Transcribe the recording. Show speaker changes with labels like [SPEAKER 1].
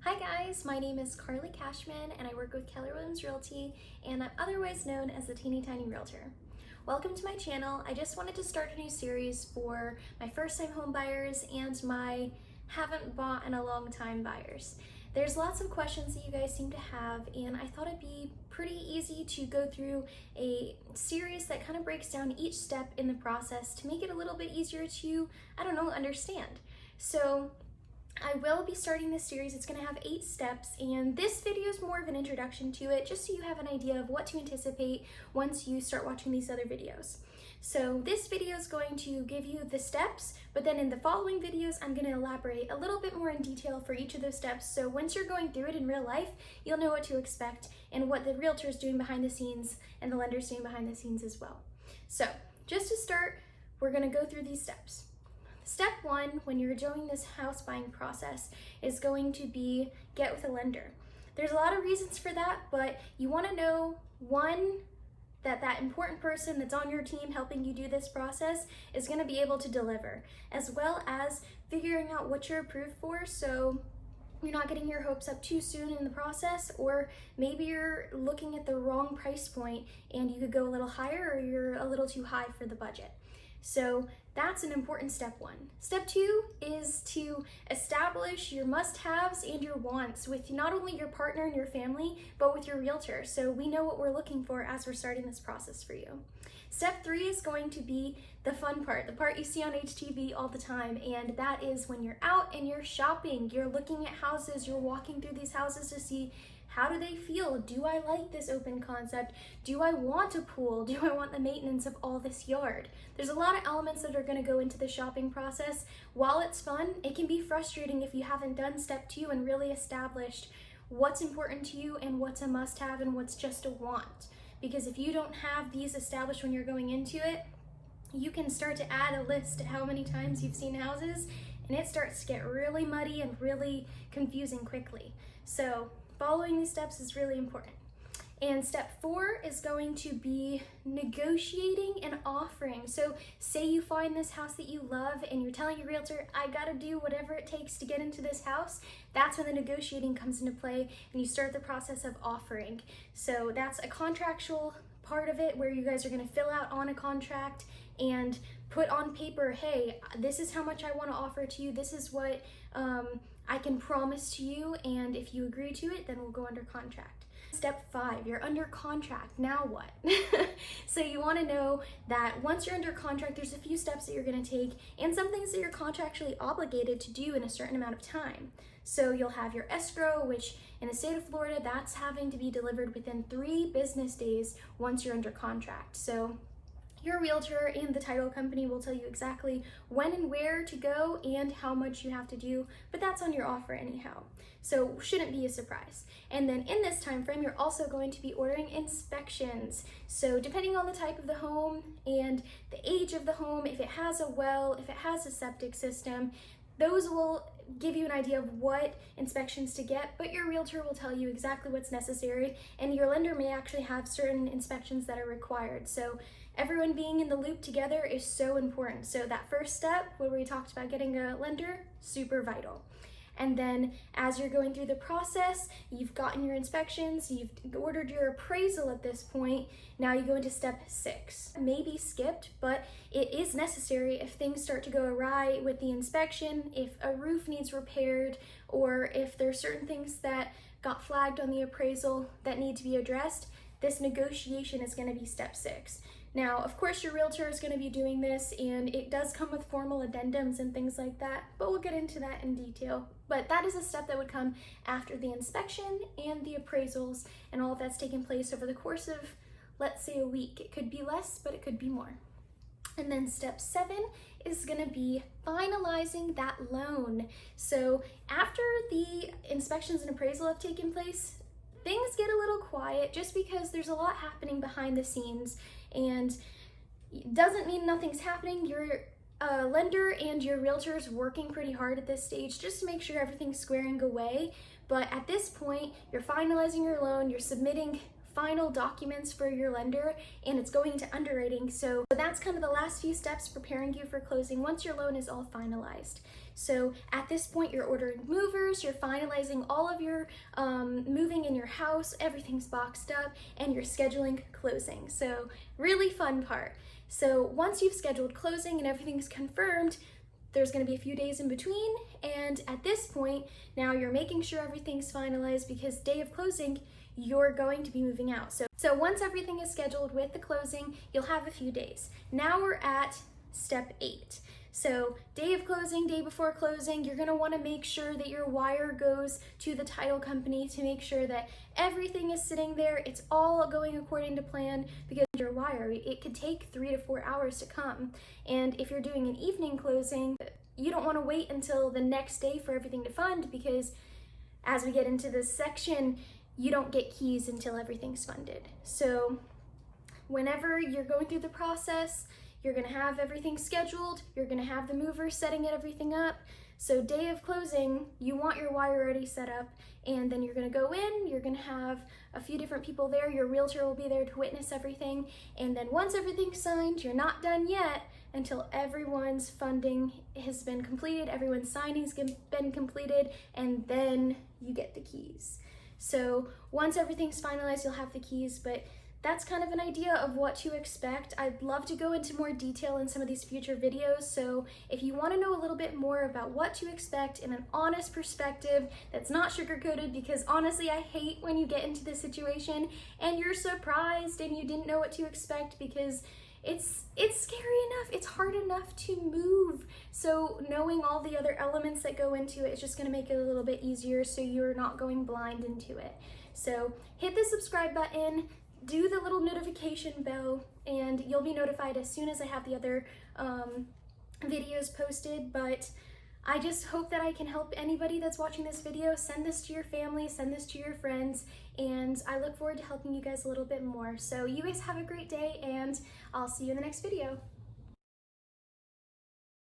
[SPEAKER 1] Hi guys, my name is Carly Cashman and I work with Keller Williams Realty and I'm otherwise known as the Teeny Tiny Realtor. Welcome to my channel. I just wanted to start a new series for my first time home buyers and my haven't bought in a long time buyers. There's lots of questions that you guys seem to have and I thought it'd be pretty easy to go through a series that kind of breaks down each step in the process to make it a little bit easier to, understand. So I will be starting this series. It's going to have 8 steps, and this video is more of an introduction to it, just so you have an idea of what to anticipate once you start watching these other videos. So this video is going to give you the steps, but then in the following videos, I'm going to elaborate a little bit more in detail for each of those steps. So once you're going through it in real life, you'll know what to expect and what the realtor is doing behind the scenes and the lender is doing behind the scenes as well. So just to start, we're going to go through these steps. Step 1, when you're doing this house buying process, is going to be get with a lender. There's a lot of reasons for that, but you want to know, one, that important person that's on your team helping you do this process is going to be able to deliver, as well as figuring out what you're approved for, so you're not getting your hopes up too soon in the process, or maybe you're looking at the wrong price point and you could go a little higher or you're a little too high for the budget. So that's an important step 1. Step 2 is to establish your must-haves and your wants with not only your partner and your family, but with your realtor. So we know what we're looking for as we're starting this process for you. Step 3 is going to be the fun part, the part you see on HTV all the time, and that is when you're out and you're shopping, you're looking at houses, you're walking through these houses to see how do they feel? Do I like this open concept? Do I want a pool? Do I want the maintenance of all this yard? There's a lot of elements that are going to go into the shopping process. While it's fun, it can be frustrating if you haven't done step 2 and really established what's important to you and what's a must-have and what's just a want. Because if you don't have these established when you're going into it, you can start to add a list of how many times you've seen houses, and it starts to get really muddy and really confusing quickly. So following these steps is really important. And step 4 is going to be negotiating and offering. So say you find this house that you love and you're telling your realtor, I gotta do whatever it takes to get into this house. That's when the negotiating comes into play and you start the process of offering. So that's a contractual part of it where you guys are gonna fill out on a contract and put on paper, hey, this is how much I wanna offer to you. This is what I can promise to you, and if you agree to it, then we'll go under contract. Step 5, you're under contract, now what? So you wanna know that once you're under contract, there's a few steps that you're gonna take and some things that you're contractually obligated to do in a certain amount of time. So you'll have your escrow, which in the state of Florida, that's having to be delivered within 3 business days once you're under contract. So your realtor and the title company will tell you exactly when and where to go and how much you have to do, but that's on your offer anyhow. So shouldn't be a surprise. And then in this time frame, you're also going to be ordering inspections. So depending on the type of the home and the age of the home, if it has a well, if it has a septic system, those will give you an idea of what inspections to get, but your realtor will tell you exactly what's necessary, and your lender may actually have certain inspections that are required. So everyone being in the loop together is so important. So that first step where we talked about getting a lender, super vital. And then as you're going through the process, you've gotten your inspections, you've ordered your appraisal at this point, now you go into step 6. Maybe skipped, but it is necessary if things start to go awry with the inspection, if a roof needs repaired, or if there's certain things that got flagged on the appraisal that need to be addressed. This negotiation is going to be step 6. Now, of course, your realtor is going to be doing this, and it does come with formal addendums and things like that, but we'll get into that in detail. But that is a step that would come after the inspection and the appraisals, and all of that's taken place over the course of, let's say, a week. It could be less, but it could be more. And then step 7 is going to be finalizing that loan. So after the inspections and appraisal have taken place, things get a little quiet just because there's a lot happening behind the scenes, and it doesn't mean nothing's happening. Your lender and your realtor is working pretty hard at this stage just to make sure everything's squaring away. But at this point, you're finalizing your loan, you're submitting final documents for your lender, and it's going to underwriting. So that's kind of the last few steps preparing you for closing once your loan is all finalized. So at this point, you're ordering movers, you're finalizing all of your moving in your house, everything's boxed up, and you're scheduling closing. So really fun part. So once you've scheduled closing and everything's confirmed, there's going to be a few days in between, and at this point, now you're making sure everything's finalized because day of closing, you're going to be moving out. So once everything is scheduled with the closing, you'll have a few days. Now we're at step 8. So day of closing, day before closing, you're gonna wanna make sure that your wire goes to the title company to make sure that everything is sitting there, it's all going according to plan, because your wire, it could take 3 to 4 hours to come. And if you're doing an evening closing, you don't wanna wait until the next day for everything to fund, because as we get into this section, you don't get keys until everything's funded. So whenever you're going through the process, you're gonna have everything scheduled, you're gonna have the mover setting everything up. So day of closing, you want your wire already set up, and then you're gonna go in, you're gonna have a few different people there, your realtor will be there to witness everything, and then once everything's signed, you're not done yet until everyone's funding has been completed, everyone's signing's been completed, and then you get the keys. So once everything's finalized, you'll have the keys, but that's kind of an idea of what to expect. I'd love to go into more detail in some of these future videos, so if you want to know a little bit more about what to expect in an honest perspective that's not sugar-coated, because honestly I hate when you get into this situation and you're surprised and you didn't know what to expect, because it's scary enough, it's hard enough to move. So knowing all the other elements that go into it is just gonna make it a little bit easier so you're not going blind into it. So hit the subscribe button, do the little notification bell, and you'll be notified as soon as I have the other videos posted. But I just hope that I can help anybody that's watching this video. Send this to your family, send this to your friends, and I look forward to helping you guys a little bit more. So you guys have a great day, and I'll see you in the next video.